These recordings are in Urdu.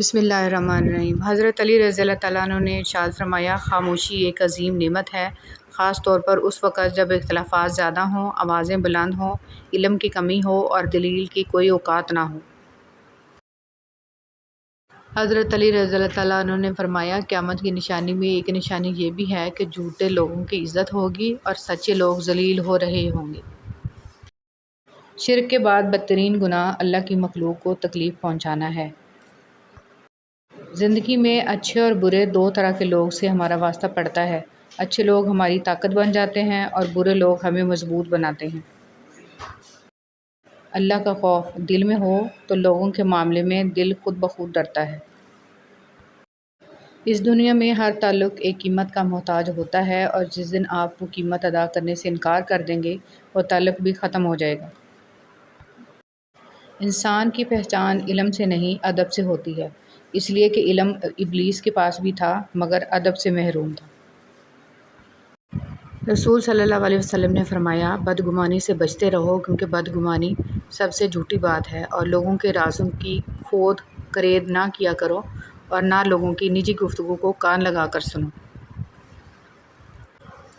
بسم اللہ الرحمن الرحیم۔ حضرت علی رضی اللہ تعالیٰ عنہ نے ارشاد فرمایا، خاموشی ایک عظیم نعمت ہے، خاص طور پر اس وقت جب اختلافات زیادہ ہوں، آوازیں بلند ہوں، علم کی کمی ہو اور دلیل کی کوئی اوقات نہ ہو۔ حضرت علی رضی اللہ تعالیٰ عنہ نے فرمایا، قیامت کی نشانی میں ایک نشانی یہ بھی ہے کہ جھوٹے لوگوں کی عزت ہوگی اور سچے لوگ ذلیل ہو رہے ہوں گے۔ شرک کے بعد بدترین گناہ اللہ کی مخلوق کو تکلیف پہنچانا ہے۔ زندگی میں اچھے اور برے دو طرح کے لوگ سے ہمارا واسطہ پڑتا ہے۔ اچھے لوگ ہماری طاقت بن جاتے ہیں اور برے لوگ ہمیں مضبوط بناتے ہیں۔ اللہ کا خوف دل میں ہو تو لوگوں کے معاملے میں دل خود بخود ڈرتا ہے۔ اس دنیا میں ہر تعلق ایک قیمت کا محتاج ہوتا ہے اور جس دن آپ وہ قیمت ادا کرنے سے انکار کر دیں گے وہ تعلق بھی ختم ہو جائے گا۔ انسان کی پہچان علم سے نہیں ادب سے ہوتی ہے، اس لیے کہ علم ابلیس کے پاس بھی تھا مگر ادب سے محروم تھا۔ رسول صلی اللہ علیہ وسلم نے فرمایا، بدگمانی سے بچتے رہو کیونکہ بدگمانی سب سے جھوٹی بات ہے، اور لوگوں کے رازوں کی کھود کرید نہ کیا کرو اور نہ لوگوں کی نجی گفتگو کو کان لگا کر سنو۔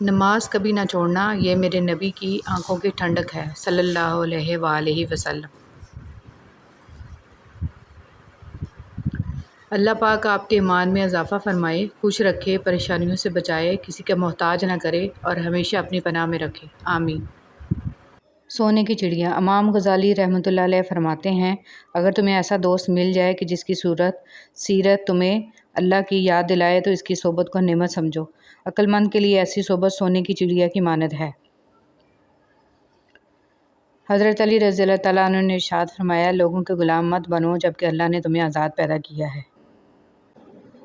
نماز کبھی نہ چھوڑنا، یہ میرے نبی کی آنکھوں کی ٹھنڈک ہے صلی اللہ علیہ وآلہ وسلم۔ اللہ پاک آپ کے ایمان میں اضافہ فرمائے، خوش رکھے، پریشانیوں سے بچائے، کسی کا محتاج نہ کرے اور ہمیشہ اپنی پناہ میں رکھے، آمین۔ سونے کی چڑیا۔ امام غزالی رحمۃ اللہ علیہ فرماتے ہیں، اگر تمہیں ایسا دوست مل جائے کہ جس کی سیرت تمہیں اللہ کی یاد دلائے تو اس کی صحبت کو نعمت سمجھو۔ عقل مند کے لیے ایسی صحبت سونے کی چڑیا کی مانند ہے۔ حضرت علی رضی اللہ تعالیٰ عنہ نے ارشاد فرمایا، لوگوں کے غلام مت بنو جبکہ اللہ نے تمہیں آزاد پیدا کیا ہے۔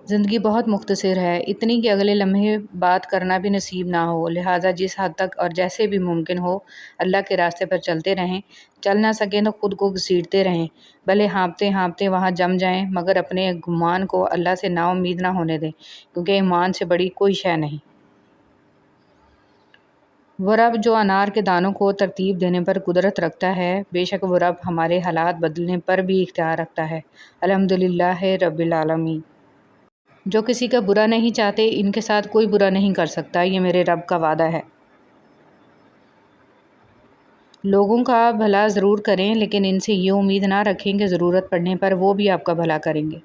زندگی بہت مختصر ہے، اتنی کہ اگلے لمحے بات کرنا بھی نصیب نہ ہو، لہٰذا جس حد تک اور جیسے بھی ممکن ہو اللہ کے راستے پر چلتے رہیں، چل نہ سکیں تو خود کو گھسیٹتے رہیں، بھلے ہانپتے ہانپتے وہاں جم جائیں، مگر اپنے گمان کو اللہ سے نا امید نہ ہونے دیں، کیونکہ ایمان سے بڑی کوئی شے نہیں۔ وہ رب جو انار کے دانوں کو ترتیب دینے پر قدرت رکھتا ہے، بے شک وہ رب ہمارے حالات بدلنے پر بھی اختیار رکھتا ہے۔ الحمدللہ رب العالمین۔ جو کسی کا برا نہیں چاہتے، ان کے ساتھ کوئی برا نہیں کر سکتا، یہ میرے رب کا وعدہ ہے۔ لوگوں کا بھلا ضرور کریں لیکن ان سے یہ امید نہ رکھیں کہ ضرورت پڑنے پر وہ بھی آپ کا بھلا کریں گے۔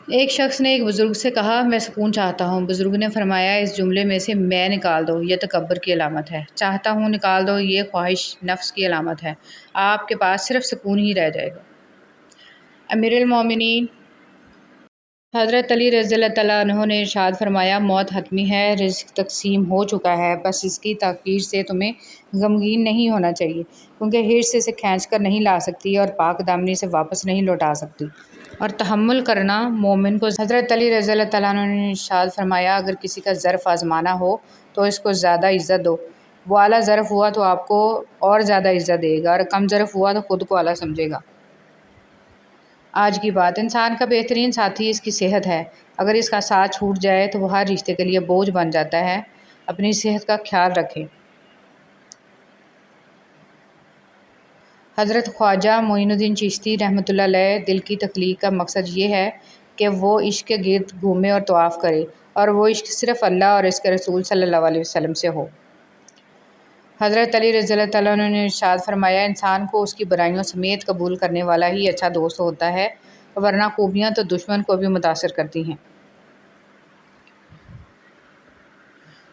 ایک شخص نے ایک بزرگ سے کہا، میں سکون چاہتا ہوں۔ بزرگ نے فرمایا، اس جملے میں سے میں نکال دو، یہ تکبر کی علامت ہے۔ چاہتا ہوں نکال دو، یہ خواہش نفس کی علامت ہے۔ آپ کے پاس صرف سکون ہی رہ جائے گا۔ امیر المومنین حضرت علی رضی اللہ تعالیٰ عنہ نے ارشاد فرمایا، موت حتمی ہے، رزق تقسیم ہو چکا ہے، بس اس کی تاخیر سے تمہیں غمگین نہیں ہونا چاہیے، کیونکہ حرص اسے کھینچ کر نہیں لا سکتی اور پاک دامنی سے واپس نہیں لوٹا سکتی۔ اور تحمل کرنا مومن کو۔ حضرت علی رضی اللہ تعالیٰ عنہ نے ارشاد فرمایا، اگر کسی کا ظرف آزمانا ہو تو اس کو زیادہ عزت دو، وہ اعلیٰ ظرف ہوا تو آپ کو اور زیادہ عزت دے گا، اور کم ظرف ہوا تو خود کو اعلیٰ سمجھے گا۔ آج کی بات، انسان کا بہترین ساتھی اس کی صحت ہے، اگر اس کا ساتھ چھوٹ جائے تو وہ ہر رشتے کے لیے بوجھ بن جاتا ہے۔ اپنی صحت کا خیال رکھیں۔ حضرت خواجہ معین الدین چشتی رحمۃ اللہ علیہ، دل کی تخلیق کا مقصد یہ ہے کہ وہ عشق کے گرد گھومے اور طواف کرے، اور وہ عشق صرف اللہ اور اس کے رسول صلی اللہ علیہ وسلم سے ہو۔ حضرت علی رضی اللہ تعالیٰ عنہ نے ارشاد فرمایا، انسان کو اس کی برائیوں سمیت قبول کرنے والا ہی اچھا دوست ہوتا ہے، ورنہ خوبیاں تو دشمن کو بھی متاثر کرتی ہیں۔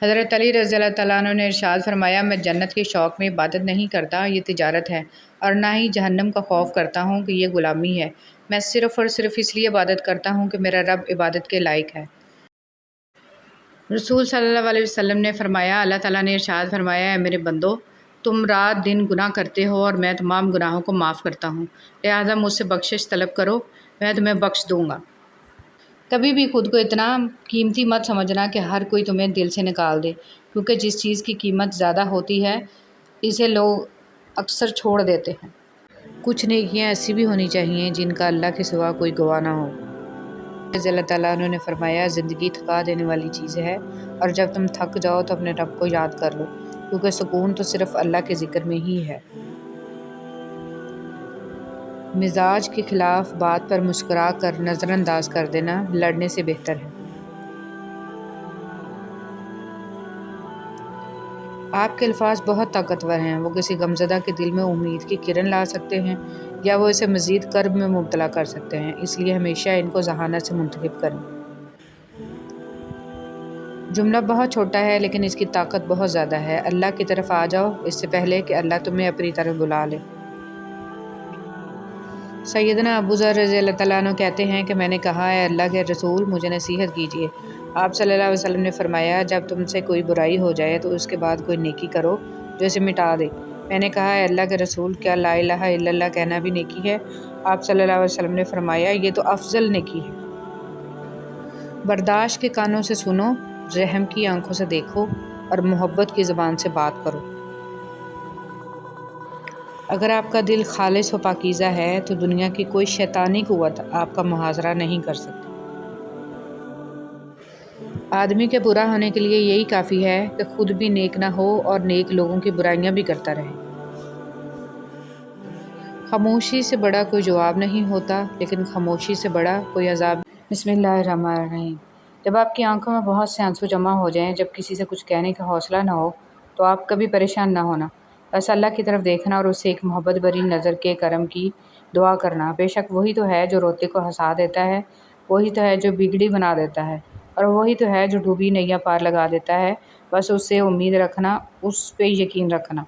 حضرت علی رضی اللہ تعالیٰ عنہ نے ارشاد فرمایا، میں جنت کے شوق میں عبادت نہیں کرتا، یہ تجارت ہے، اور نہ ہی جہنم کا خوف کرتا ہوں کہ یہ غلامی ہے، میں صرف اور صرف اس لیے عبادت کرتا ہوں کہ میرا رب عبادت کے لائق ہے۔ رسول صلی اللہ علیہ وسلم نے فرمایا، اللہ تعالیٰ نے ارشاد فرمایا، اے میرے بندو، تم رات دن گناہ کرتے ہو اور میں تمام گناہوں کو معاف کرتا ہوں، لہٰذا مجھ سے بخشش طلب کرو، میں تمہیں بخش دوں گا۔ کبھی بھی خود کو اتنا قیمتی مت سمجھنا کہ ہر کوئی تمہیں دل سے نکال دے، کیونکہ جس چیز کی قیمت زیادہ ہوتی ہے اسے لوگ اکثر چھوڑ دیتے ہیں۔ کچھ نیکیاں ایسی بھی ہونی چاہیے جن کا اللہ کے سوا کوئی گواہ نہ ہو۔ رضی اللہ تعالیٰ عنہ نے فرمایا، زندگی تھکا دینے والی چیز ہے، اور جب تم تھک جاؤ تو اپنے رب کو یاد کر لو، کیونکہ سکون تو صرف اللہ کے ذکر میں ہی ہے۔ مزاج کے خلاف بات پر مسکرا کر نظر انداز کر دینا لڑنے سے بہتر ہے۔ آپ کے الفاظ بہت طاقتور ہیں، وہ کسی غمزدہ کے دل میں امید کی کرن لا سکتے ہیں یا وہ اسے مزید کرب میں مبتلا کر سکتے ہیں، اس لیے ہمیشہ ان کو ذہانت سے منتخب کریں۔ جملہ بہت چھوٹا ہے لیکن اس کی طاقت بہت زیادہ ہے۔ اللہ کی طرف آ جاؤ اس سے پہلے کہ اللہ تمہیں اپنی طرف بلا لے۔ سیدنا ابو ذر رضی اللہ تعالیٰ عنہ کہتے ہیں کہ میں نے کہا، اے اللہ کے رسول مجھے نصیحت کیجیے۔ آپ صلی اللہ علیہ وسلم نے فرمایا، جب تم سے کوئی برائی ہو جائے تو اس کے بعد کوئی نیکی کرو جو اسے مٹا دے۔ میں نے کہا، اے اللہ کے رسول کیا لا الہ الا اللہ کہنا بھی نیکی ہے؟ آپ صلی اللہ علیہ وسلم نے فرمایا، یہ تو افضل نیکی ہے۔ برداشت کے کانوں سے سنو، رحم کی آنکھوں سے دیکھو اور محبت کی زبان سے بات کرو۔ اگر آپ کا دل خالص و پاکیزہ ہے تو دنیا کی کوئی شیطانی قوت آپ کا محاصرہ نہیں کر سکتی۔ آدمی کے برا ہونے کے لیے یہی کافی ہے کہ خود بھی نیک نہ ہو اور نیک لوگوں کی برائیاں بھی کرتا رہے۔ خاموشی سے بڑا کوئی جواب نہیں ہوتا، لیکن خاموشی سے بڑا کوئی عذاب۔ بسم اللہ الرحمن الرحیم۔ جب آپ کی آنکھوں میں بہت سے آنسو جمع ہو جائیں، جب کسی سے کچھ کہنے کا حوصلہ نہ ہو، تو آپ کبھی پریشان نہ ہونا، بس اللہ کی طرف دیکھنا اور اسے ایک محبت بھری نظر کے کرم کی دعا کرنا۔ بے شک وہی تو ہے جو روتے کو ہنسا دیتا ہے، وہی تو ہے جو بگڑی بنا دیتا ہے، اور وہی تو ہے جو ڈوبی نیا پار لگا دیتا ہے۔ بس اس سے امید رکھنا، اس پہ یقین رکھنا۔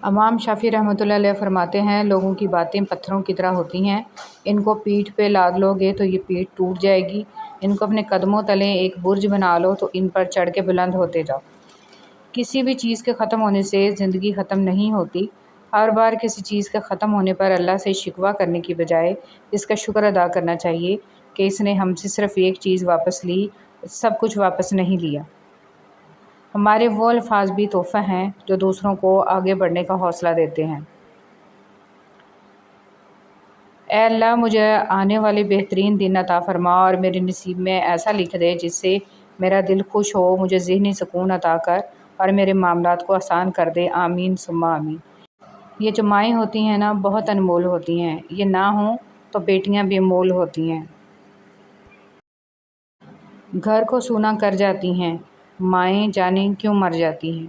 امام شافعی رحمۃ اللہ علیہ فرماتے ہیں، لوگوں کی باتیں پتھروں کی طرح ہوتی ہیں، ان کو پیٹھ پہ لاد لو گے تو یہ پیٹھ ٹوٹ جائے گی، ان کو اپنے قدموں تلے ایک برج بنا لو تو ان پر چڑھ کے بلند ہوتے جاؤ۔ کسی بھی چیز کے ختم ہونے سے زندگی ختم نہیں ہوتی۔ ہر بار کسی چیز کے ختم ہونے پر اللہ سے شکوہ کرنے کی بجائے اس کا شکر ادا کرنا چاہیے کہ اس نے ہم سے صرف ایک چیز واپس لی، سب کچھ واپس نہیں لیا۔ ہمارے وہ الفاظ بھی تحفہ ہیں جو دوسروں کو آگے بڑھنے کا حوصلہ دیتے ہیں۔ اے اللہ مجھے آنے والے بہترین دن عطا فرما اور میرے نصیب میں ایسا لکھ دے جس سے میرا دل خوش ہو، مجھے ذہنی سکون عطا کر اور میرے معاملات کو آسان کر دے۔ آمین ثم آمین۔ یہ جو مائیں ہوتی ہیں نا، بہت انمول ہوتی ہیں، یہ نہ ہوں تو بیٹیاں بے مول ہوتی ہیں، گھر کو سونا کر جاتی ہیں، مائیں جانیں کیوں مر جاتی ہیں۔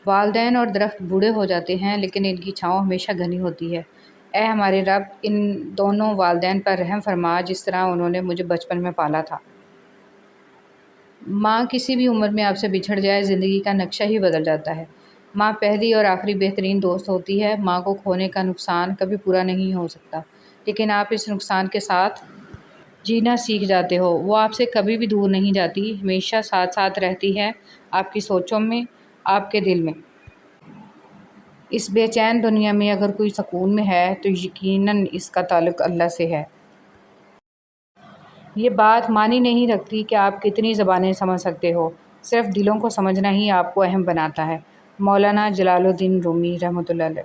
والدین اور درخت بوڑھے ہو جاتے ہیں لیکن ان کی چھاؤں ہمیشہ گھنی ہوتی ہے۔ اے ہمارے رب، ان دونوں والدین پر رحم فرما جس طرح انہوں نے مجھے بچپن میں پالا تھا۔ ماں کسی بھی عمر میں آپ سے بچھڑ جائے زندگی کا نقشہ ہی بدل جاتا ہے۔ ماں پہلی اور آخری بہترین دوست ہوتی ہے۔ ماں کو کھونے کا نقصان کبھی پورا نہیں ہو سکتا، لیکن آپ اس نقصان کے ساتھ جینا سیکھ جاتے ہو۔ وہ آپ سے کبھی بھی دور نہیں جاتی، ہمیشہ ساتھ ساتھ رہتی ہے، آپ کی سوچوں میں، آپ کے دل میں۔ اس بے چین دنیا میں اگر کوئی سکون میں ہے تو یقیناً اس کا تعلق اللہ سے ہے۔ یہ بات معنی نہیں رکھتی کہ آپ کتنی زبانیں سمجھ سکتے ہو، صرف دلوں کو سمجھنا ہی آپ کو اہم بناتا ہے۔ مولانا جلال الدین رومی رحمۃ اللہ علیہ۔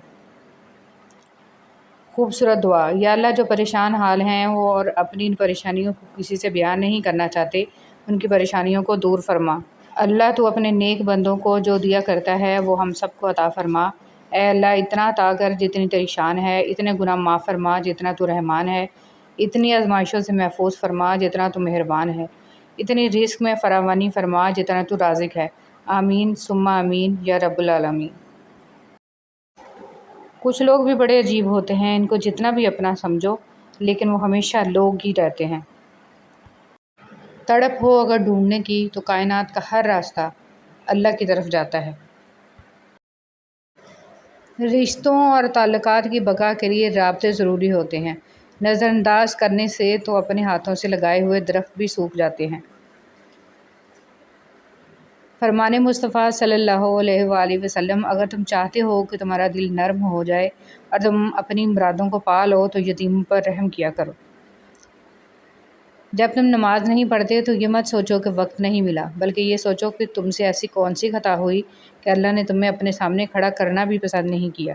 خوبصورت دعا۔ یا اللہ، جو پریشان حال ہیں وہ اور اپنی ان پریشانیوں کو کسی سے بیان نہیں کرنا چاہتے، ان کی پریشانیوں کو دور فرما۔ اللہ تو اپنے نیک بندوں کو جو دیا کرتا ہے وہ ہم سب کو عطا فرما۔ اے اللہ، اتنا عطا کر جتنی تیری شان ہے، اتنے گناہ معاف فرما جتنا تو رحمان ہے، اتنی آزمائشوں سے محفوظ فرما جتنا تو مہربان ہے، اتنی رزق میں فراوانی فرما جتنا تو رازق ہے۔ آمین ثم آمین یا رب العالمین۔ کچھ لوگ بھی بڑے عجیب ہوتے ہیں، ان کو جتنا بھی اپنا سمجھو لیکن وہ ہمیشہ لوگ ہی رہتے ہیں۔ تڑپ ہو اگر ڈھونڈنے کی تو کائنات کا ہر راستہ اللہ کی طرف جاتا ہے۔ رشتوں اور تعلقات کی بقا کے لیے رابطے ضروری ہوتے ہیں، نظر انداز کرنے سے تو اپنے ہاتھوں سے لگائے ہوئے درخت بھی سوکھ جاتے ہیں۔ فرمان مصطفیٰ صلی اللہ علیہ وآلہ وسلم، اگر تم چاہتے ہو کہ تمہارا دل نرم ہو جائے اور تم اپنی مرادوں کو پا لو تو یتیموں پر رحم کیا کرو۔ جب تم نماز نہیں پڑھتے تو یہ مت سوچو کہ وقت نہیں ملا، بلکہ یہ سوچو کہ تم سے ایسی کون سی خطا ہوئی کہ اللہ نے تمہیں اپنے سامنے کھڑا کرنا بھی پسند نہیں کیا۔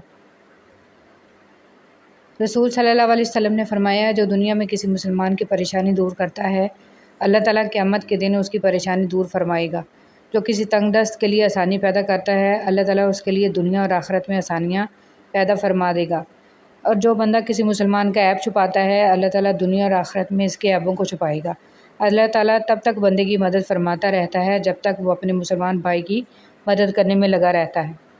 رسول صلی اللہ علیہ وسلم نے فرمایا، جو دنیا میں کسی مسلمان کی پریشانی دور کرتا ہے، اللہ تعالیٰ قیامت کے دن اس کی پریشانی دور فرمائے گا۔ جو کسی تنگ دست کے لیے آسانی پیدا کرتا ہے، اللہ تعالیٰ اس کے لیے دنیا اور آخرت میں آسانیاں پیدا فرما دے گا۔ اور جو بندہ کسی مسلمان کا عیب چھپاتا ہے اللہ تعالیٰ دنیا اور آخرت میں اس کے عیبوں کو چھپائے گا۔ اللہ تعالیٰ تب تک بندے کی مدد فرماتا رہتا ہے جب تک وہ اپنے مسلمان بھائی کی مدد کرنے میں لگا رہتا ہے۔